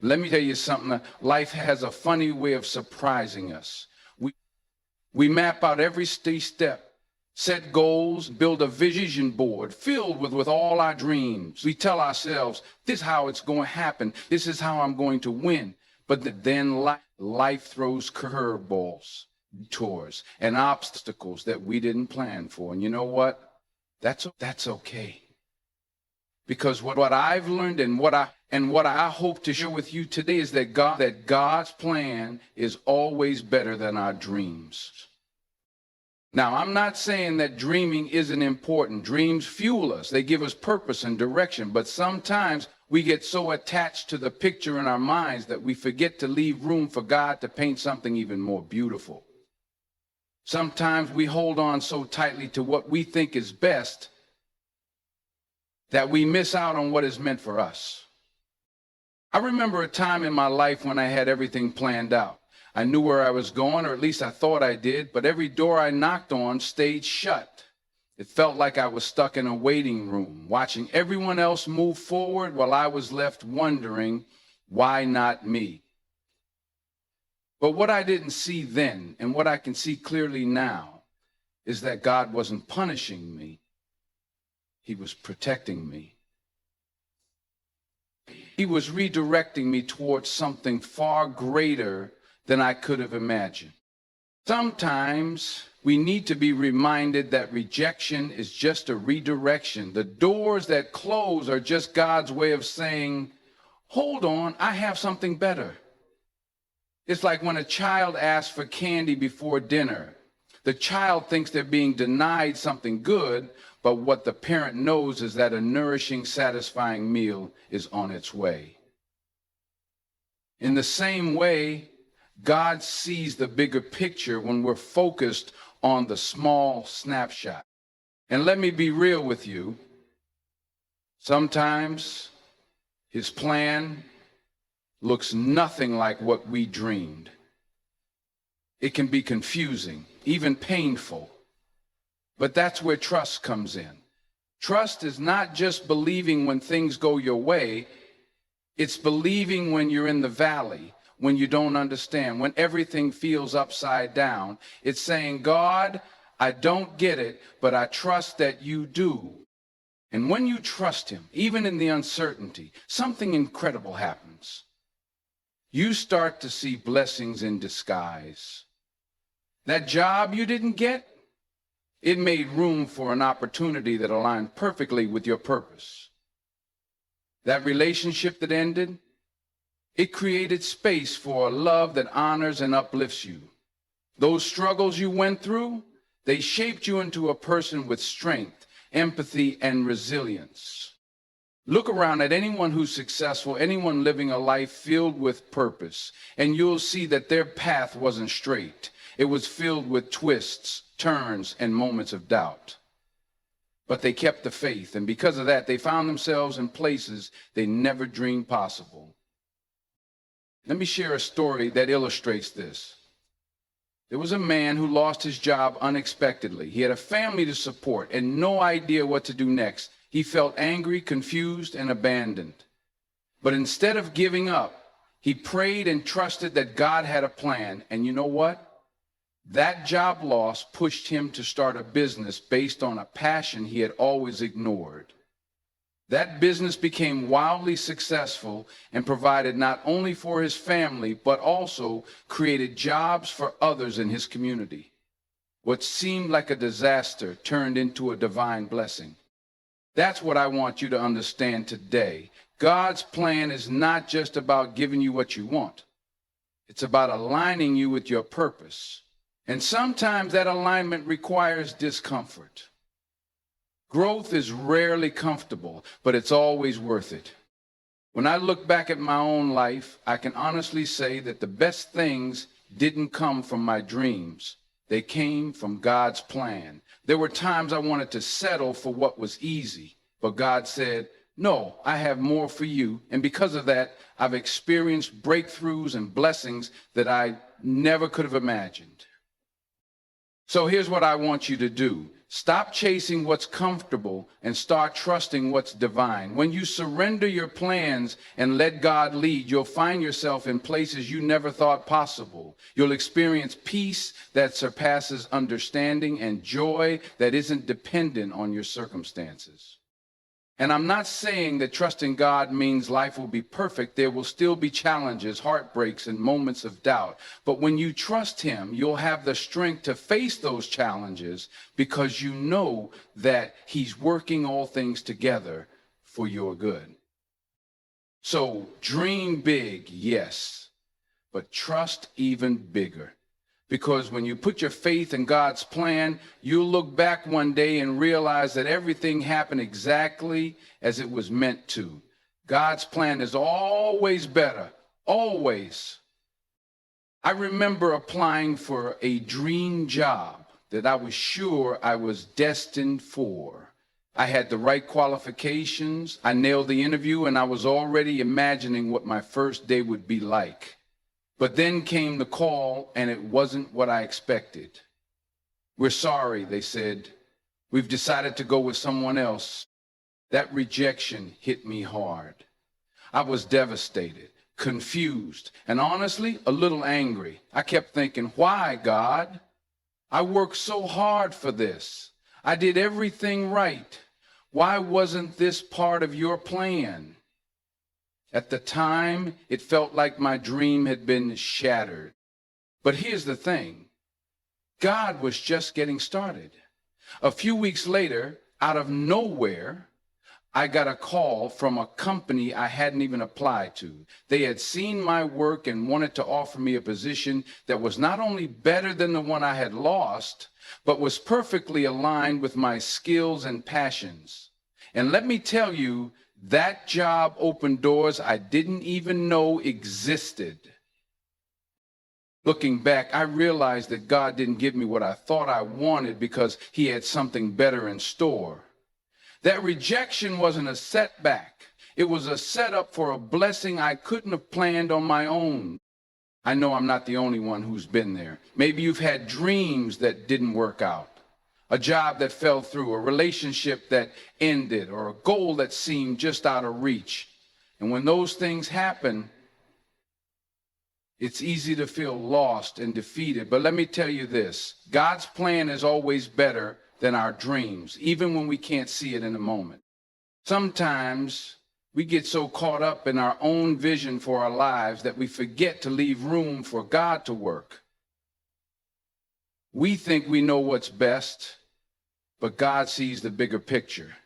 Let me tell you something. Life has a funny way of surprising us. We map out every step, set goals, build a vision board filled with all our dreams. We tell ourselves, this is how it's going to happen. This is how I'm going to win. But then life throws curveballs, detours, and obstacles that we didn't plan for. And you know what? That's okay. Because what I've learned and what I hope to share with you today is that God's plan is always better than our dreams. Now, I'm not saying that dreaming isn't important. Dreams fuel us. They give us purpose and direction. But sometimes we get so attached to the picture in our minds that we forget to leave room for God to paint something even more beautiful. Sometimes we hold on so tightly to what we think is best that we miss out on what is meant for us. I remember a time in my life when I had everything planned out. I knew where I was going, or at least I thought I did, but every door I knocked on stayed shut. It felt like I was stuck in a waiting room, watching everyone else move forward while I was left wondering, why not me? But what I didn't see then, and what I can see clearly now, is that God wasn't punishing me. He was protecting me. He was redirecting me towards something far greater than I could have imagined. Sometimes we need to be reminded that rejection is just a redirection. The doors that close are just God's way of saying, hold on, I have something better. It's like when a child asks for candy before dinner. The child thinks they're being denied something good, but what the parent knows is that a nourishing, satisfying meal is on its way. In the same way, God sees the bigger picture when we're focused on the small snapshot. And let me be real with you. Sometimes his plan looks nothing like what we dreamed. It can be confusing, even painful. But that's where trust comes in. Trust is not just believing when things go your way. It's believing when you're in the valley, when you don't understand, when everything feels upside down. It's saying, God, I don't get it, but I trust that you do. And when you trust him, even in the uncertainty, something incredible happens. You start to see blessings in disguise. That job you didn't get, it made room for an opportunity that aligned perfectly with your purpose. That relationship that ended, it created space for a love that honors and uplifts you. Those struggles you went through, they shaped you into a person with strength, empathy, and resilience. Look around at anyone who's successful, anyone living a life filled with purpose, and you'll see that their path wasn't straight. It was filled with twists, turns, and moments of doubt. But they kept the faith, and because of that, they found themselves in places they never dreamed possible. Let me share a story that illustrates this. There was a man who lost his job unexpectedly. He had a family to support and no idea what to do next. He felt angry, confused, and abandoned. But instead of giving up, he prayed and trusted that God had a plan. And you know what? That job loss pushed him to start a business based on a passion he had always ignored. That business became wildly successful and provided not only for his family, but also created jobs for others in his community. What seemed like a disaster turned into a divine blessing. That's what I want you to understand today. God's plan is not just about giving you what you want. It's about aligning you with your purpose. And sometimes that alignment requires discomfort. Growth is rarely comfortable, but it's always worth it. When I look back at my own life, I can honestly say that the best things didn't come from my dreams. They came from God's plan. There were times I wanted to settle for what was easy, but God said, no, I have more for you. And because of that, I've experienced breakthroughs and blessings that I never could have imagined. So here's what I want you to do. Stop chasing what's comfortable and start trusting what's divine. When you surrender your plans and let God lead, you'll find yourself in places you never thought possible. You'll experience peace that surpasses understanding and joy that isn't dependent on your circumstances. And I'm not saying that trusting God means life will be perfect. There will still be challenges, heartbreaks, and moments of doubt. But when you trust Him, you'll have the strength to face those challenges because you know that He's working all things together for your good. So dream big, yes, but trust even bigger. Because when you put your faith in God's plan, you'll look back one day and realize that everything happened exactly as it was meant to. God's plan is always better, always. I remember applying for a dream job that I was sure I was destined for. I had the right qualifications, I nailed the interview, and I was already imagining what my first day would be like. But then came the call, and it wasn't what I expected. We're sorry, they said. We've decided to go with someone else. That rejection hit me hard. I was devastated, confused, and honestly, a little angry. I kept thinking, why, God? I worked so hard for this. I did everything right. Why wasn't this part of your plan? At the time, it felt like my dream had been shattered. But here's the thing. God was just getting started. A few weeks later, out of nowhere, I got a call from a company I hadn't even applied to. They had seen my work and wanted to offer me a position that was not only better than the one I had lost, but was perfectly aligned with my skills and passions. And let me tell you, that job opened doors I didn't even know existed. Looking back, I realized that God didn't give me what I thought I wanted because He had something better in store. That rejection wasn't a setback. It was a setup for a blessing I couldn't have planned on my own. I know I'm not the only one who's been there. Maybe you've had dreams that didn't work out. A job that fell through, a relationship that ended, or a goal that seemed just out of reach. And when those things happen, it's easy to feel lost and defeated. But let me tell you this, God's plan is always better than our dreams, even when we can't see it in a moment. Sometimes we get so caught up in our own vision for our lives that we forget to leave room for God to work. We think we know what's best, but God sees the bigger picture.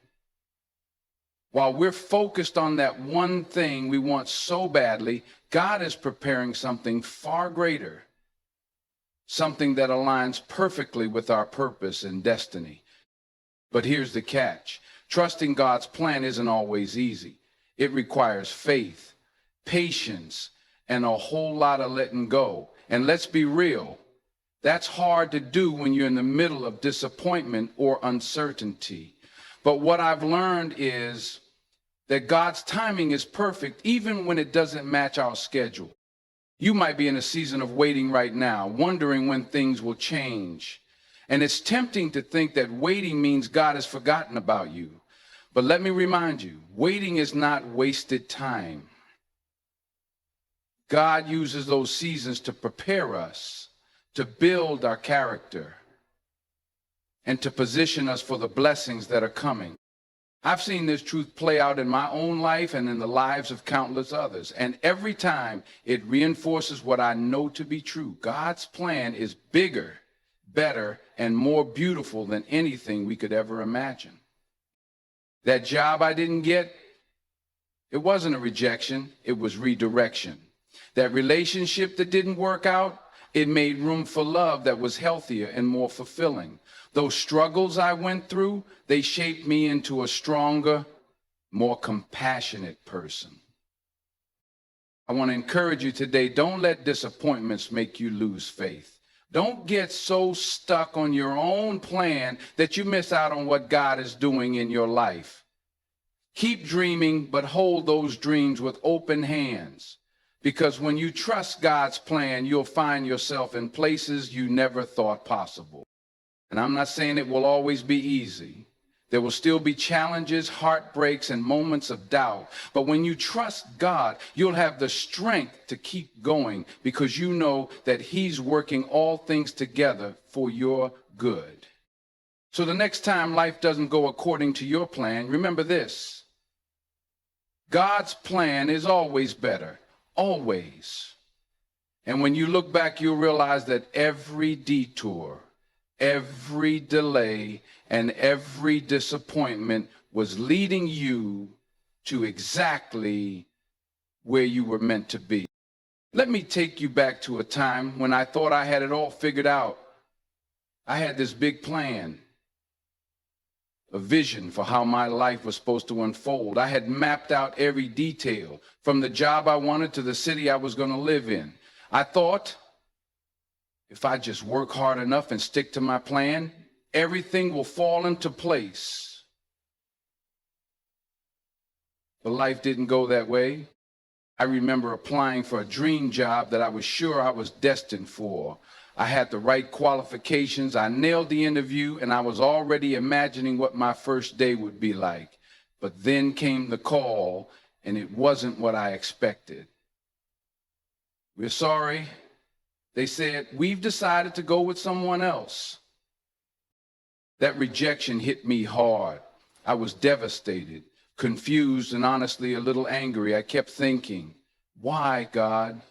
While we're focused on that one thing we want so badly, God is preparing something far greater, something that aligns perfectly with our purpose and destiny. But here's the catch. Trusting God's plan isn't always easy. It requires faith, patience, and a whole lot of letting go. And let's be real. That's hard to do when you're in the middle of disappointment or uncertainty. But what I've learned is that God's timing is perfect even when it doesn't match our schedule. You might be in a season of waiting right now, wondering when things will change. And it's tempting to think that waiting means God has forgotten about you. But let me remind you, waiting is not wasted time. God uses those seasons to prepare us, to build our character, and to position us for the blessings that are coming. I've seen this truth play out in my own life and in the lives of countless others. And every time it reinforces what I know to be true. God's plan is bigger, better, and more beautiful than anything we could ever imagine. That job I didn't get, it wasn't a rejection, it was redirection. That relationship that didn't work out, it made room for love that was healthier and more fulfilling. Those struggles I went through, they shaped me into a stronger, more compassionate person. I want to encourage you today, don't let disappointments make you lose faith. Don't get so stuck on your own plan that you miss out on what God is doing in your life. Keep dreaming, but hold those dreams with open hands. Because when you trust God's plan, you'll find yourself in places you never thought possible. And I'm not saying it will always be easy. There will still be challenges, heartbreaks, and moments of doubt. But when you trust God, you'll have the strength to keep going because you know that He's working all things together for your good. So the next time life doesn't go according to your plan, remember this: God's plan is always better, always. And when you look back, you'll realize that every detour, every delay, and every disappointment was leading you to exactly where you were meant to be. Let me take you back to a time when I thought I had it all figured out. I had this big plan, a vision for how my life was supposed to unfold. I had mapped out every detail, from the job I wanted to the city I was going to live in. I thought, if I just work hard enough and stick to my plan, everything will fall into place. But life didn't go that way. I remember applying for a dream job that I was sure I was destined for. I had the right qualifications, I nailed the interview, and I was already imagining what my first day would be like. But then came the call, and it wasn't what I expected. "We're sorry," they said, "we've decided to go with someone else." That rejection hit me hard. I was devastated, confused, and honestly a little angry. I kept thinking, why, God?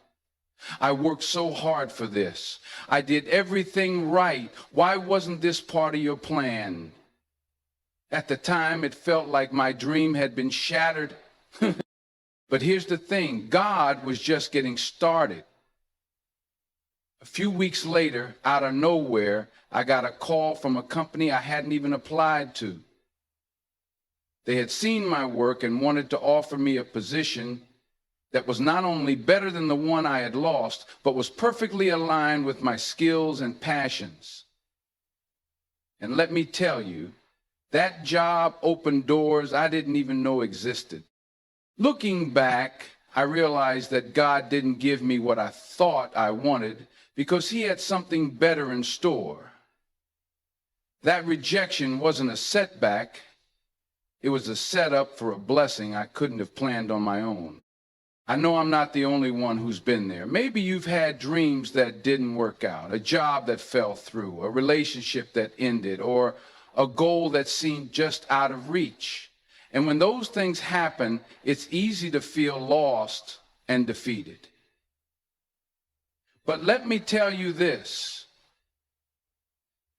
I worked so hard for this. I did everything right. Why wasn't this part of your plan? At the time, it felt like my dream had been shattered. But here's the thing, God was just getting started. A few weeks later, out of nowhere, I got a call from a company I hadn't even applied to. They had seen my work and wanted to offer me a position that was not only better than the one I had lost, but was perfectly aligned with my skills and passions. And let me tell you, that job opened doors I didn't even know existed. Looking back, I realized that God didn't give me what I thought I wanted because He had something better in store. That rejection wasn't a setback. It was a setup for a blessing I couldn't have planned on my own. I know I'm not the only one who's been there. Maybe you've had dreams that didn't work out, a job that fell through, a relationship that ended, or a goal that seemed just out of reach. And when those things happen, it's easy to feel lost and defeated. But let me tell you this: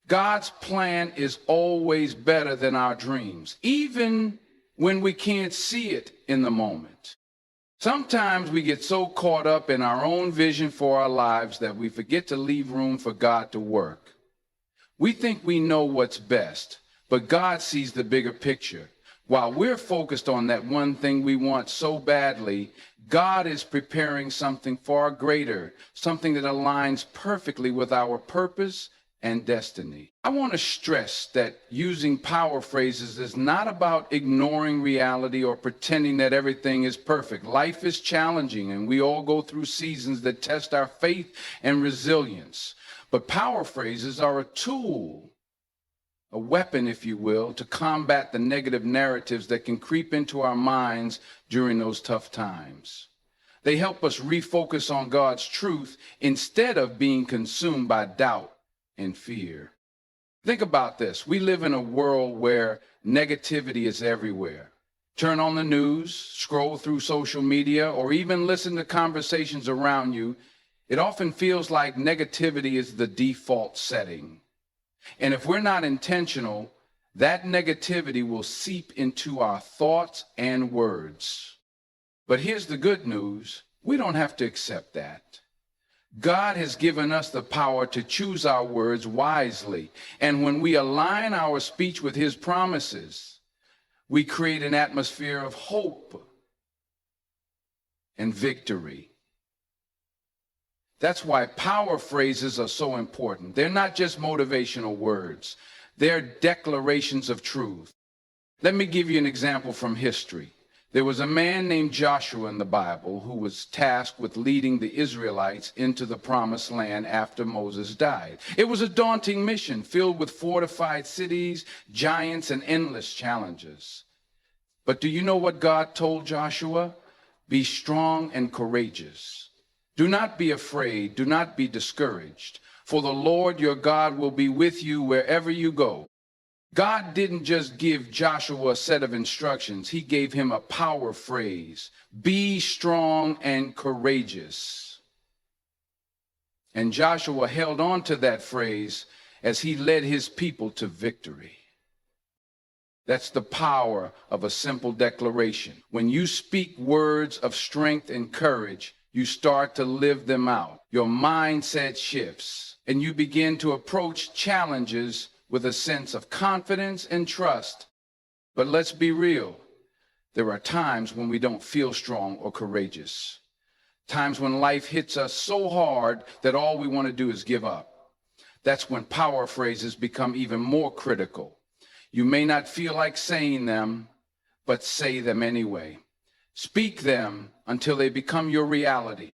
God's plan is always better than our dreams, even when we can't see it in the moment. Sometimes we get so caught up in our own vision for our lives that we forget to leave room for God to work. We think we know what's best, but God sees the bigger picture. While we're focused on that one thing we want so badly, God is preparing something far greater, something that aligns perfectly with our purpose and destiny. I want to stress that using power phrases is not about ignoring reality or pretending that everything is perfect. Life is challenging, and we all go through seasons that test our faith and resilience. But power phrases are a tool, a weapon, if you will, to combat the negative narratives that can creep into our minds during those tough times. They help us refocus on God's truth instead of being consumed by doubt and fear. Think about this. We live in a world where negativity is everywhere. Turn on the news, scroll through social media, or even listen to conversations around you. It often feels like negativity is the default setting. And if we're not intentional, that negativity will seep into our thoughts and words. But here's the good news. We don't have to accept that. God has given us the power to choose our words wisely. And when we align our speech with His promises, we create an atmosphere of hope and victory. That's why power phrases are so important. They're not just motivational words. They're declarations of truth. Let me give you an example from history. There was a man named Joshua in the Bible who was tasked with leading the Israelites into the promised land after Moses died. It was a daunting mission filled with fortified cities, giants, and endless challenges. But do you know what God told Joshua? Be strong and courageous. Do not be afraid. Do not be discouraged. For the Lord your God will be with you wherever you go. God didn't just give Joshua a set of instructions. He gave him a power phrase. Be strong and courageous. And Joshua held on to that phrase as he led his people to victory. That's the power of a simple declaration. When you speak words of strength and courage, you start to live them out. Your mindset shifts, and you begin to approach challenges with a sense of confidence and trust. But let's be real. There are times when we don't feel strong or courageous. Times when life hits us so hard that all we want to do is give up. That's when power phrases become even more critical. You may not feel like saying them, but say them anyway. Speak them until they become your reality.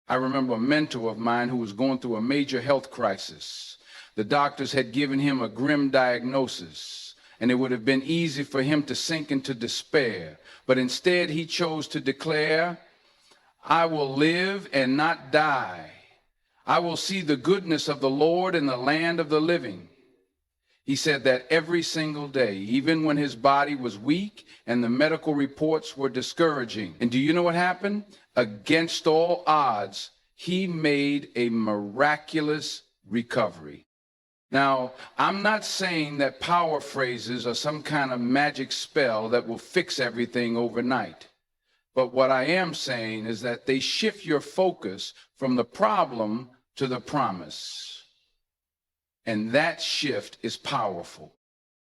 I remember a mentor of mine who was going through a major health crisis. The doctors had given him a grim diagnosis, and it would have been easy for him to sink into despair. But instead, he chose to declare, I will live and not die. I will see the goodness of the Lord in the land of the living. He said that every single day, even when his body was weak and the medical reports were discouraging. And do you know what happened? Against all odds, he made a miraculous recovery. Now, I'm not saying that power phrases are some kind of magic spell that will fix everything overnight. But what I am saying is that they shift your focus from the problem to the promise. And that shift is powerful.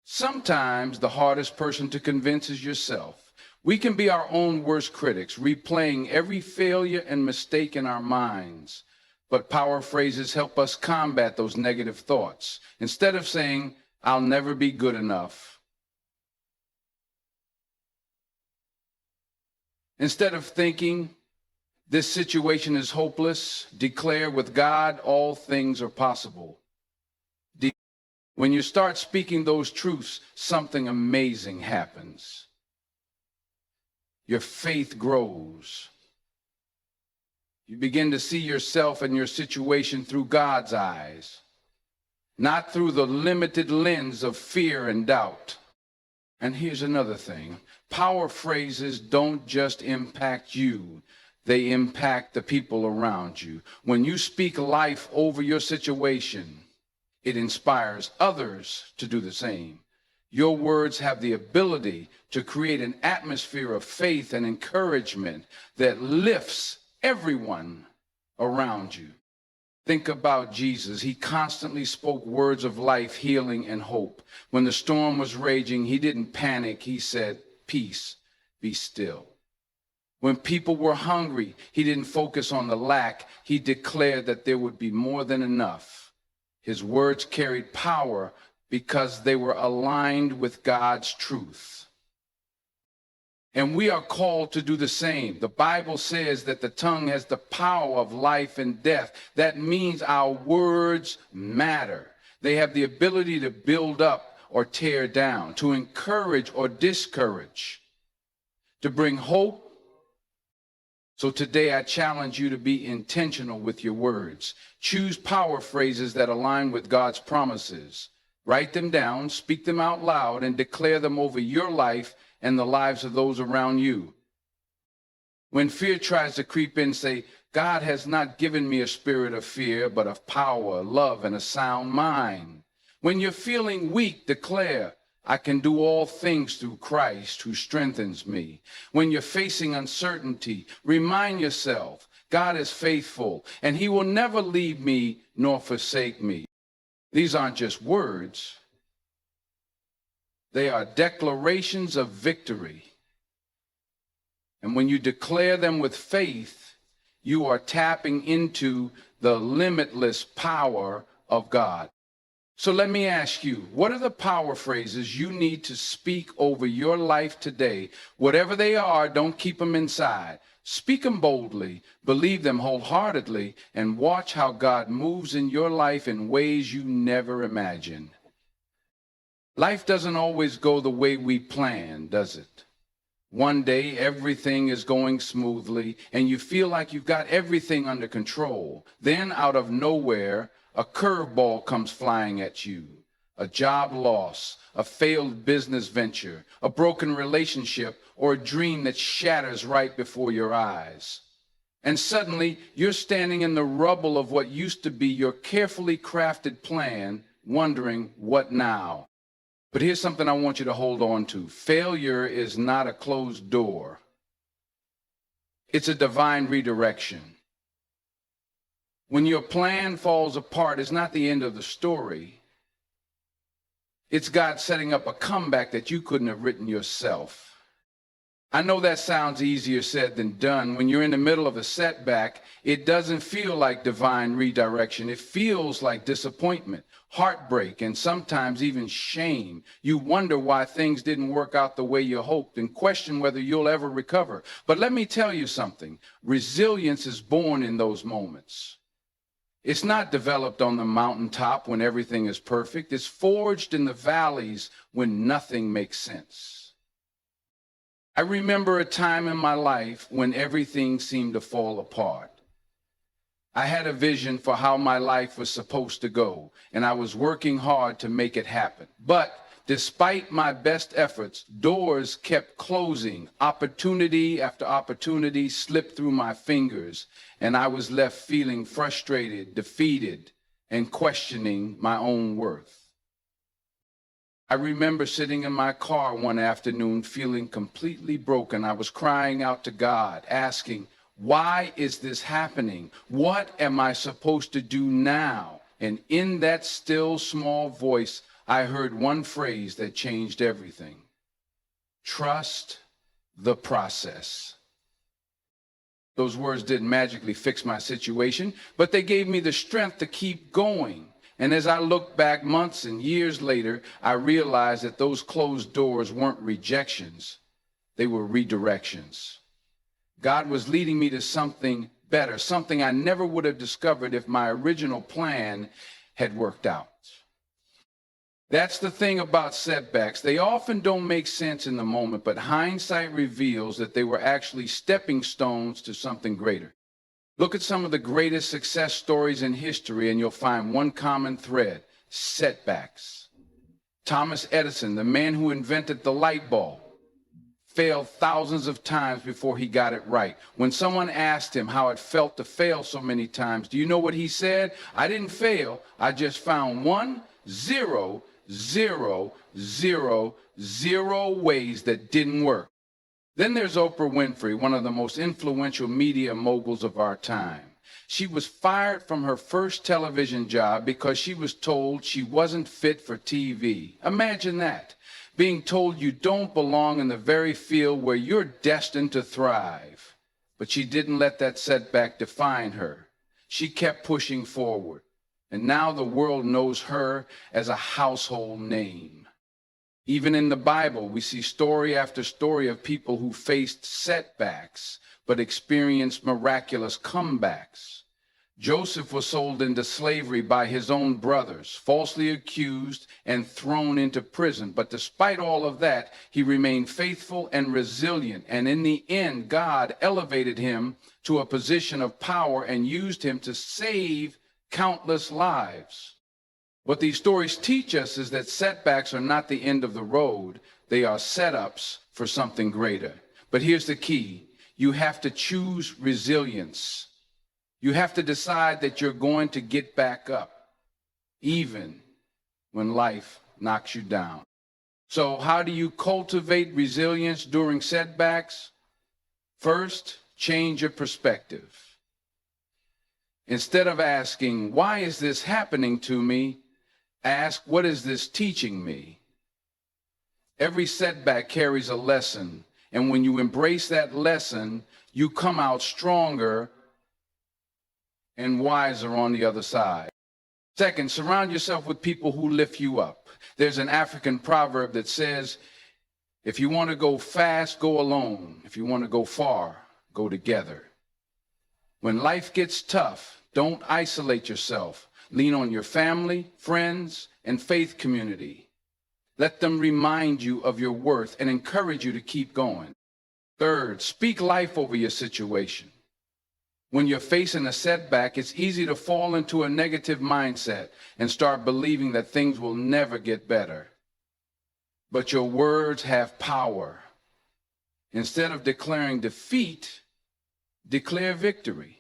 Sometimes the hardest person to convince is yourself. We can be our own worst critics, replaying every failure and mistake in our minds. But power phrases help us combat those negative thoughts. Instead of saying, I'll never be good enough. Instead of thinking, this situation is hopeless, declare with God, all things are possible. When you start speaking those truths, something amazing happens. Your faith grows. You begin to see yourself and your situation through God's eyes, not through the limited lens of fear and doubt. And here's another thing. Power phrases don't just impact you. They impact the people around you. When you speak life over your situation, it inspires others to do the same. Your words have the ability to create an atmosphere of faith and encouragement that lifts everyone around you. Think about Jesus. He constantly spoke words of life, healing, and hope. When the storm was raging, he didn't panic. He said, peace, be still. When people were hungry, he didn't focus on the lack. He declared that there would be more than enough. His words carried power because they were aligned with God's truth. And we are called to do the same. The Bible says that the tongue has the power of life and death. That means our words matter. They have the ability to build up or tear down, to encourage or discourage, to bring hope. So today I challenge you to be intentional with your words. Choose power phrases that align with God's promises. Write them down, speak them out loud, and declare them over your life and the lives of those around you. When fear tries to creep in, say, God has not given me a spirit of fear, but of power, love, and a sound mind. When you're feeling weak, declare, I can do all things through Christ who strengthens me. When you're facing uncertainty, remind yourself, God is faithful, and he will never leave me nor forsake me. These aren't just words. They are declarations of victory. And when you declare them with faith, you are tapping into the limitless power of God. So let me ask you, what are the power phrases you need to speak over your life today? Whatever they are, don't keep them inside. Speak them boldly, believe them wholeheartedly, and watch how God moves in your life in ways you never imagined. Life doesn't always go the way we plan, does it? One day everything is going smoothly and you feel like you've got everything under control. Then out of nowhere, a curveball comes flying at you. A job loss, a failed business venture, a broken relationship, or a dream that shatters right before your eyes. And suddenly you're standing in the rubble of what used to be your carefully crafted plan, wondering, what now? But here's something I want you to hold on to. Failure is not a closed door. It's a divine redirection. When your plan falls apart, it's not the end of the story. It's God setting up a comeback that you couldn't have written yourself. I know that sounds easier said than done. When you're in the middle of a setback, it doesn't feel like divine redirection. It feels like disappointment, heartbreak, and sometimes even shame. You wonder why things didn't work out the way you hoped and question whether you'll ever recover. But let me tell you something. Resilience is born in those moments. It's not developed on the mountaintop when everything is perfect. It's forged in the valleys when nothing makes sense. I remember a time in my life when everything seemed to fall apart. I had a vision for how my life was supposed to go, and I was working hard to make it happen. But despite my best efforts, doors kept closing. Opportunity after opportunity slipped through my fingers, and I was left feeling frustrated, defeated, and questioning my own worth. I remember sitting in my car one afternoon feeling completely broken. I was crying out to God, asking, why is this happening? What am I supposed to do now? And in that still small voice, I heard one phrase that changed everything. Trust the process. Those words didn't magically fix my situation, but they gave me the strength to keep going. And as I look back months and years later, I realized that those closed doors weren't rejections. They were redirections. God was leading me to something better, something I never would have discovered if my original plan had worked out. That's the thing about setbacks. They often don't make sense in the moment, but hindsight reveals that they were actually stepping stones to something greater. Look at some of the greatest success stories in history and you'll find one common thread: setbacks. Thomas Edison, the man who invented the light bulb, failed thousands of times before he got it right. When someone asked him how it felt to fail so many times, do you know what he said? I didn't fail. I just found 0, 0, 0, 0 ways that didn't work. Then there's Oprah Winfrey, one of the most influential media moguls of our time. She was fired from her first television job because she was told she wasn't fit for TV. Imagine that, being told you don't belong in the very field where you're destined to thrive. But she didn't let that setback define her. She kept pushing forward, and now the world knows her as a household name. Even in the Bible, we see story after story of people who faced setbacks but experienced miraculous comebacks. Joseph was sold into slavery by his own brothers, falsely accused and thrown into prison. But despite all of that, he remained faithful and resilient. And in the end, God elevated him to a position of power and used him to save countless lives. What these stories teach us is that setbacks are not the end of the road. They are setups for something greater. But here's the key. You have to choose resilience. You have to decide that you're going to get back up, even when life knocks you down. So how do you cultivate resilience during setbacks? First, change your perspective. Instead of asking, why is this happening to me? Ask, what is this teaching me? Every setback carries a lesson, and when you embrace that lesson, you come out stronger and wiser on the other side. Second, surround yourself with people who lift you up. There's an African proverb that says, if you want to go fast, go alone. If you want to go far, go together. When life gets tough, don't isolate yourself. Lean on your family, friends, and faith community. Let them remind you of your worth and encourage you to keep going. Third, speak life over your situation. When you're facing a setback, it's easy to fall into a negative mindset and start believing that things will never get better. But your words have power. Instead of declaring defeat, declare victory.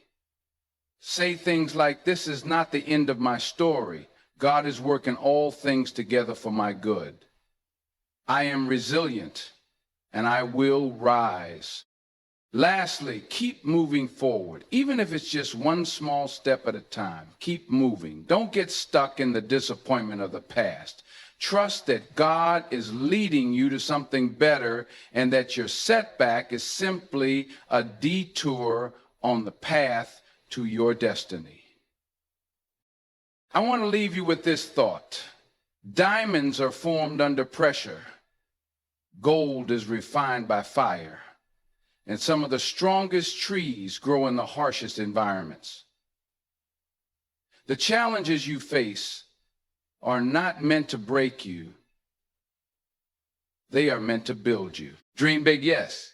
Say things like, this is not the end of my story. God is working all things together for my good. I am resilient and I will rise. Lastly, keep moving forward. Even if it's just one small step at a time, keep moving. Don't get stuck in the disappointment of the past. Trust that God is leading you to something better and that your setback is simply a detour on the path to your destiny. I want to leave you with this thought. Diamonds are formed under pressure. Gold is refined by fire. And some of the strongest trees grow in the harshest environments. The challenges you face are not meant to break you. They are meant to build you. Dream big, yes.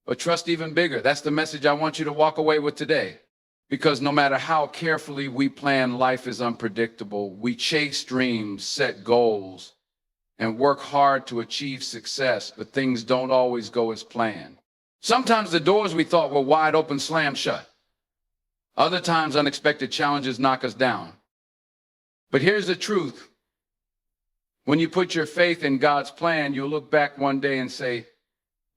But trust even bigger. That's the message I want you to walk away with today. Because no matter how carefully we plan, life is unpredictable. We chase dreams, set goals, and work hard to achieve success, but things don't always go as planned. Sometimes the doors we thought were wide open slam shut. Other times unexpected challenges knock us down. But here's the truth. When you put your faith in God's plan, you'll look back one day and say,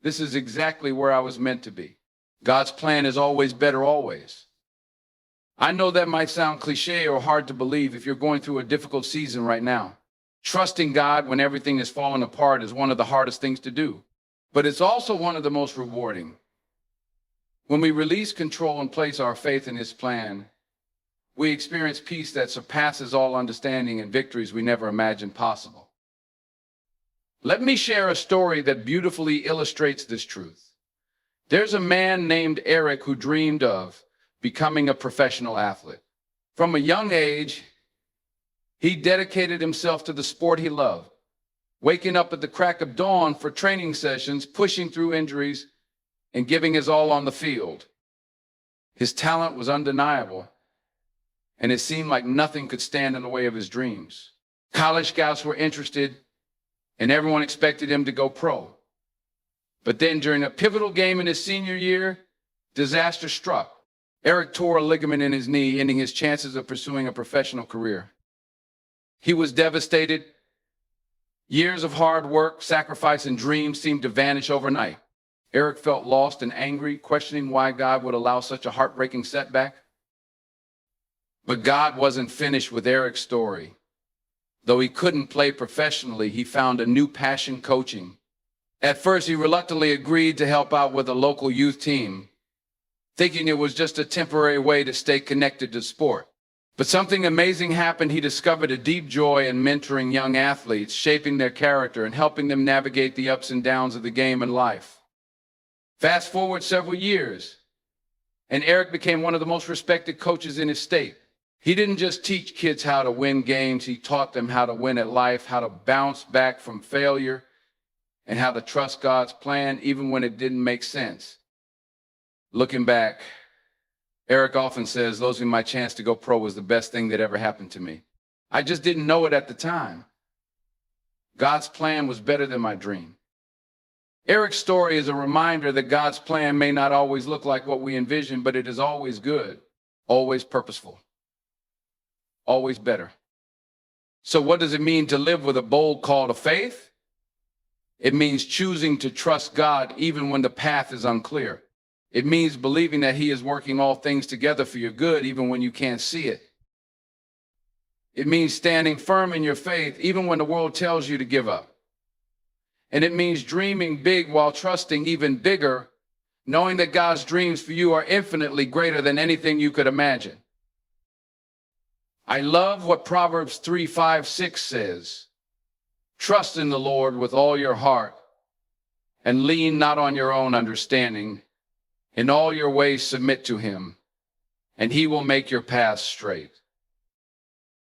this is exactly where I was meant to be. God's plan is always better, always. I know that might sound cliche or hard to believe if you're going through a difficult season right now. Trusting God when everything is falling apart is one of the hardest things to do. But it's also one of the most rewarding. When we release control and place our faith in His plan, we experience peace that surpasses all understanding and victories we never imagined possible. Let me share a story that beautifully illustrates this truth. There's a man named Eric who dreamed of becoming a professional athlete. From a young age, he dedicated himself to the sport he loved, waking up at the crack of dawn for training sessions, pushing through injuries, and giving his all on the field. His talent was undeniable, and it seemed like nothing could stand in the way of his dreams. College scouts were interested, and everyone expected him to go pro. But then during a pivotal game in his senior year, disaster struck. Eric tore a ligament in his knee, ending his chances of pursuing a professional career. He was devastated. Years of hard work, sacrifice, and dreams seemed to vanish overnight. Eric felt lost and angry, questioning why God would allow such a heartbreaking setback. But God wasn't finished with Eric's story. Though he couldn't play professionally, he found a new passion: coaching. At first, he reluctantly agreed to help out with a local youth team, thinking it was just a temporary way to stay connected to sport. But something amazing happened. He discovered a deep joy in mentoring young athletes, shaping their character and helping them navigate the ups and downs of the game and life. Fast forward several years, and Eric became one of the most respected coaches in his state. He didn't just teach kids how to win games, he taught them how to win at life, how to bounce back from failure, and how to trust God's plan even when it didn't make sense. Looking back, Eric often says losing my chance to go pro was the best thing that ever happened to me. I just didn't know it at the time. God's plan was better than my dream. Eric's story is a reminder that God's plan may not always look like what we envision, but it is always good, always purposeful, always better. So what does it mean to live with a bold call to faith? It means choosing to trust God even when the path is unclear. It means believing that He is working all things together for your good even when you can't see it. It means standing firm in your faith even when the world tells you to give up. And it means dreaming big while trusting even bigger, knowing that God's dreams for you are infinitely greater than anything you could imagine. I love what Proverbs 3:5-6 says. Trust in the Lord with all your heart and lean not on your own understanding. In all your ways submit to him, and he will make your paths straight.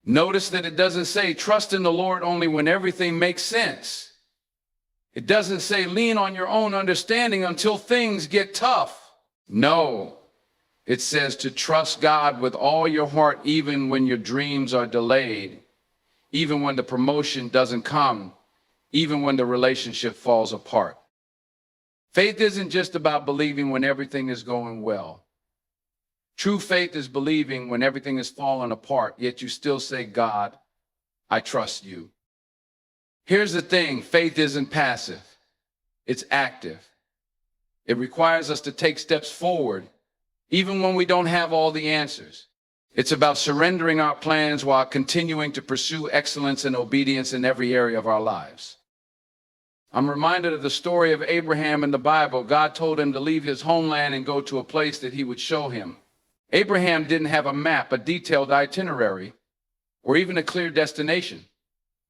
Notice that it doesn't say trust in the Lord only when everything makes sense. It doesn't say lean on your own understanding until things get tough. No, it says to trust God with all your heart even when your dreams are delayed, even when the promotion doesn't come, even when the relationship falls apart. Faith isn't just about believing when everything is going well. True faith is believing when everything is falling apart, yet you still say, God, I trust you. Here's the thing, faith isn't passive, it's active. It requires us to take steps forward, even when we don't have all the answers. It's about surrendering our plans while continuing to pursue excellence and obedience in every area of our lives. I'm reminded of the story of Abraham in the Bible. God told him to leave his homeland and go to a place that he would show him. Abraham didn't have a map, a detailed itinerary, or even a clear destination.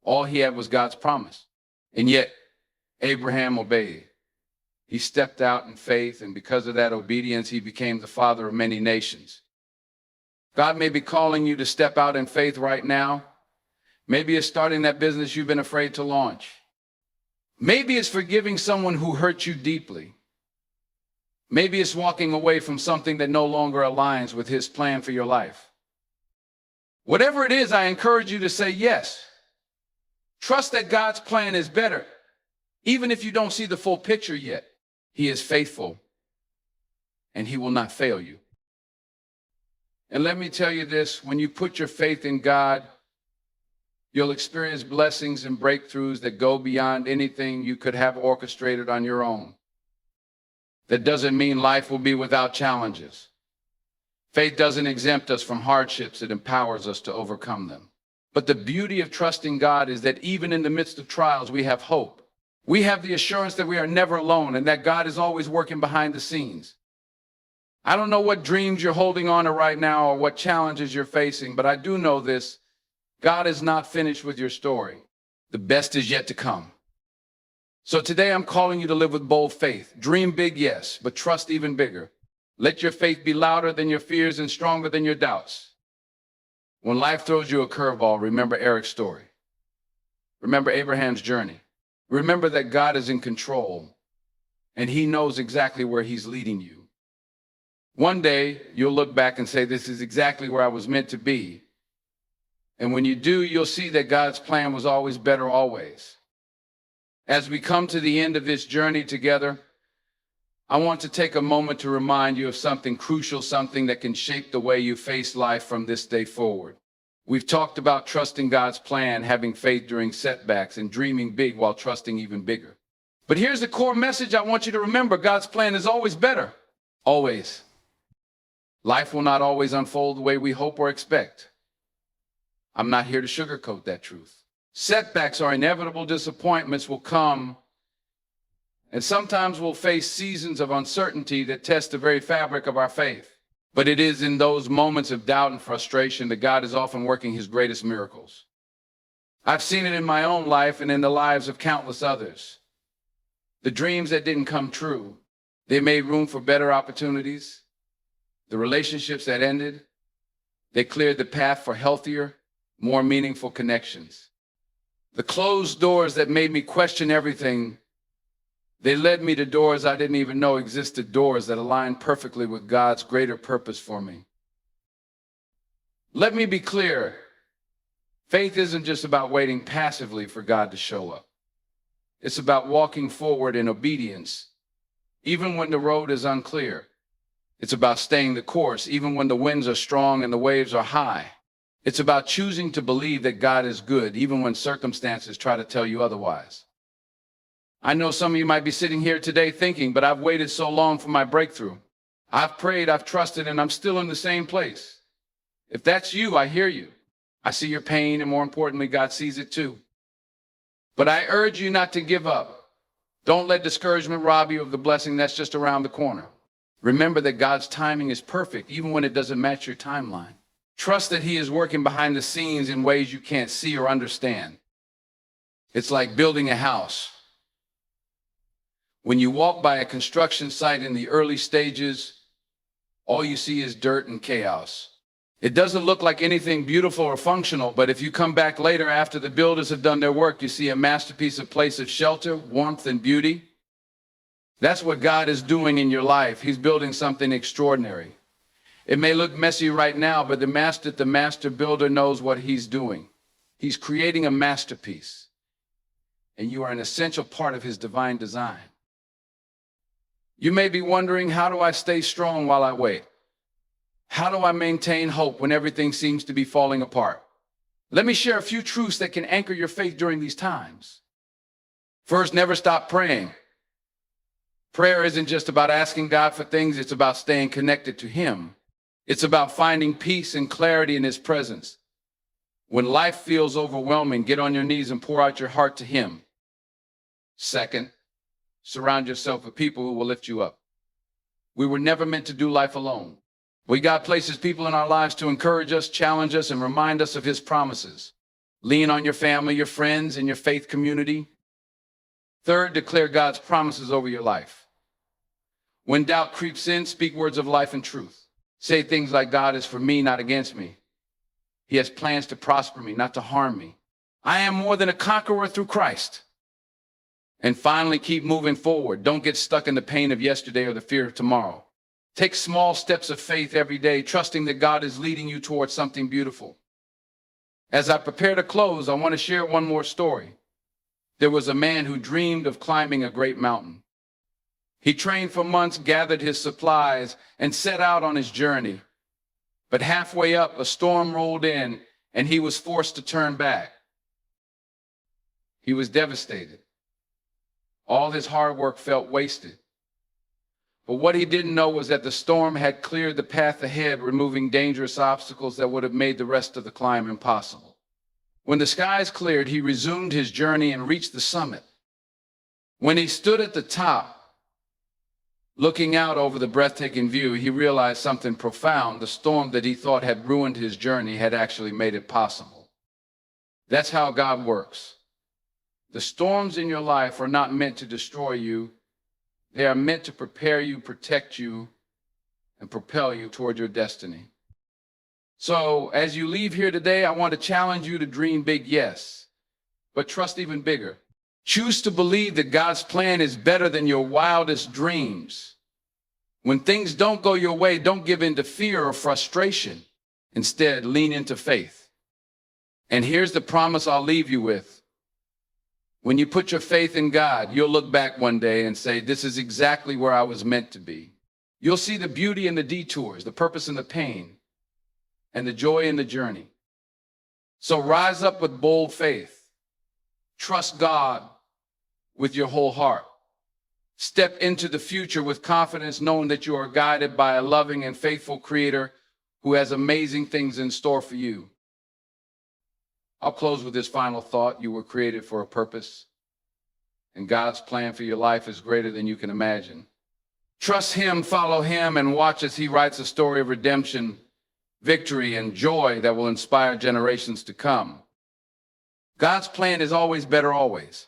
All he had was God's promise. And yet, Abraham obeyed. He stepped out in faith, and because of that obedience, he became the father of many nations. God may be calling you to step out in faith right now. Maybe it's starting that business you've been afraid to launch. Maybe it's forgiving someone who hurt you deeply. Maybe it's walking away from something that no longer aligns with his plan for your life. Whatever it is, I encourage you to say yes. Trust that God's plan is better, even if you don't see the full picture yet. He is faithful, and he will not fail you. And let me tell you this, when you put your faith in God, you'll experience blessings and breakthroughs that go beyond anything you could have orchestrated on your own. That doesn't mean life will be without challenges. Faith doesn't exempt us from hardships, it empowers us to overcome them. But the beauty of trusting God is that even in the midst of trials, we have hope. We have the assurance that we are never alone and that God is always working behind the scenes. I don't know what dreams you're holding on to right now or what challenges you're facing, but I do know this. God is not finished with your story. The best is yet to come. So today I'm calling you to live with bold faith. Dream big, yes, but trust even bigger. Let your faith be louder than your fears and stronger than your doubts. When life throws you a curveball, remember Eric's story. Remember Abraham's journey. Remember that God is in control and he knows exactly where he's leading you. One day you'll look back and say, this is exactly where I was meant to be. And when you do, you'll see that God's plan was always better always. As we come to the end of this journey together, I want to take a moment to remind you of something crucial, something that can shape the way you face life from this day forward. We've talked about trusting God's plan, having faith during setbacks, and dreaming big while trusting even bigger. But here's the core message I want you to remember. God's plan is always better. Always. Life will not always unfold the way we hope or expect. I'm not here to sugarcoat that truth. Setbacks or inevitable disappointments will come, and sometimes we'll face seasons of uncertainty that test the very fabric of our faith. But it is in those moments of doubt and frustration that God is often working his greatest miracles. I've seen it in my own life and in the lives of countless others. The dreams that didn't come true, they made room for better opportunities. The relationships that ended, they cleared the path for healthier, more meaningful connections. The closed doors that made me question everything, they led me to doors I didn't even know existed, doors that aligned perfectly with God's greater purpose for me. Let me be clear. Faith isn't just about waiting passively for God to show up. It's about walking forward in obedience, even when the road is unclear. It's about staying the course, even when the winds are strong and the waves are high. It's about choosing to believe that God is good, even when circumstances try to tell you otherwise. I know some of you might be sitting here today thinking, but I've waited so long for my breakthrough. I've prayed, I've trusted, and I'm still in the same place. If that's you, I hear you. I see your pain, and more importantly, God sees it too. But I urge you not to give up. Don't let discouragement rob you of the blessing that's just around the corner. Remember that God's timing is perfect, even when it doesn't match your timeline. Trust that he is working behind the scenes in ways you can't see or understand. It's like building a house. When you walk by a construction site in the early stages, all you see is dirt and chaos. It doesn't look like anything beautiful or functional, but if you come back later after the builders have done their work, you see a masterpiece, a place of shelter, warmth, and beauty. That's what God is doing in your life. He's building something extraordinary. It may look messy right now, but the master builder knows what he's doing. He's creating a masterpiece, and you are an essential part of his divine design. You may be wondering, how do I stay strong while I wait? How do I maintain hope when everything seems to be falling apart? Let me share a few truths that can anchor your faith during these times. First, never stop praying. Prayer isn't just about asking God for things, it's about staying connected to him. It's about finding peace and clarity in his presence. When life feels overwhelming, get on your knees and pour out your heart to him. Second, surround yourself with people who will lift you up. We were never meant to do life alone. God places people in our lives to encourage us, challenge us, and remind us of his promises. Lean on your family, your friends, and your faith community. Third, declare God's promises over your life. When doubt creeps in, speak words of life and truth. Say things like, God is for me, not against me. He has plans to prosper me, not to harm me. I am more than a conqueror through Christ. And finally, keep moving forward. Don't get stuck in the pain of yesterday or the fear of tomorrow. Take small steps of faith every day, trusting that God is leading you towards something beautiful. As I prepare to close, I want to share one more story. There was a man who dreamed of climbing a great mountain. He trained for months, gathered his supplies, and set out on his journey. But halfway up, a storm rolled in, and he was forced to turn back. He was devastated. All his hard work felt wasted. But what he didn't know was that the storm had cleared the path ahead, removing dangerous obstacles that would have made the rest of the climb impossible. When the skies cleared, he resumed his journey and reached the summit. When he stood at the top, looking out over the breathtaking view, he realized something profound. The storm that he thought had ruined his journey had actually made it possible. That's how God works. The storms in your life are not meant to destroy you. They are meant to prepare you, protect you, and propel you toward your destiny. So as you leave here today, I want to challenge you to dream big, yes, but trust even bigger. Choose to believe that God's plan is better than your wildest dreams. When things don't go your way, don't give in to fear or frustration. Instead, lean into faith. And here's the promise I'll leave you with. When you put your faith in God, you'll look back one day and say, this is exactly where I was meant to be. You'll see the beauty in the detours, the purpose in the pain, and the joy in the journey. So rise up with bold faith. Trust God with your whole heart. Step into the future with confidence, knowing that you are guided by a loving and faithful Creator who has amazing things in store for you. I'll close with this final thought. You were created for a purpose, and God's plan for your life is greater than you can imagine. Trust him, follow him, and watch as he writes a story of redemption, victory, and joy that will inspire generations to come. God's plan is always better, always.